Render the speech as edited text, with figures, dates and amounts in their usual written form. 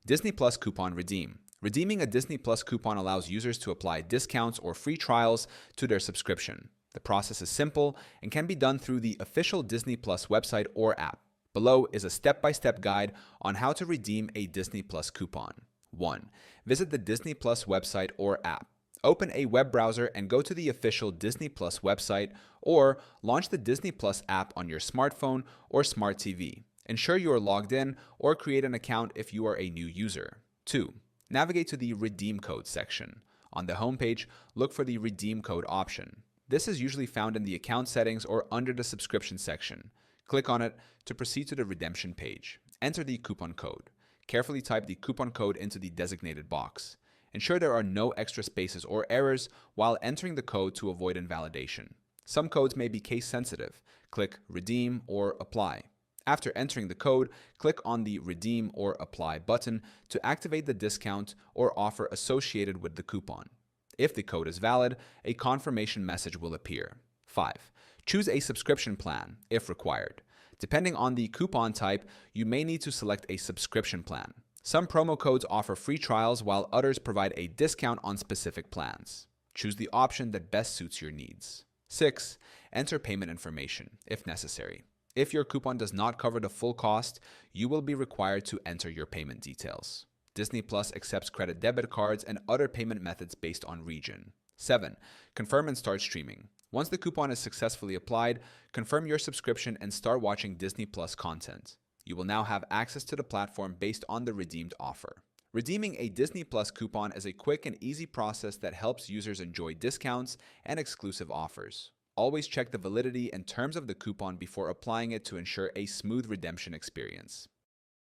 Disney Plus Coupon Redeem. Redeeming a Disney Plus coupon allows users to apply discounts or free trials to their subscription. The process is simple and can be done through the official Disney Plus website or app. Below is a step-by-step guide on how to redeem a Disney Plus coupon. 1. Visit the Disney Plus website or app. Open a web browser and go to the official Disney Plus website, or launch the Disney Plus app on your smartphone or smart TV. Ensure you are logged in or create an account if you are a new user. 2. Navigate to the Redeem Code section. On the homepage, look for the Redeem Code option. This is usually found in the account settings or under the subscription section. Click on it to proceed to the redemption page. Enter the coupon code. Carefully type the coupon code into the designated box. Ensure there are no extra spaces or errors while entering the code to avoid invalidation. Some codes may be case sensitive. Click Redeem or Apply. After entering the code, click on the Redeem or Apply button to activate the discount or offer associated with the coupon. If the code is valid, a confirmation message will appear. 5. Choose a subscription plan, if required. Depending on the coupon type, you may need to select a subscription plan. Some promo codes offer free trials while others provide a discount on specific plans. Choose the option that best suits your needs. 6. Enter payment information, if necessary. If your coupon does not cover the full cost, you will be required to enter your payment details. Disney Plus accepts credit debit cards and other payment methods based on region. 7. Confirm and start streaming. Once the coupon is successfully applied, confirm your subscription and start watching Disney Plus content. You will now have access to the platform based on the redeemed offer. Redeeming a Disney Plus coupon is a quick and easy process that helps users enjoy discounts and exclusive offers. Always check the validity and terms of the coupon before applying it to ensure a smooth redemption experience.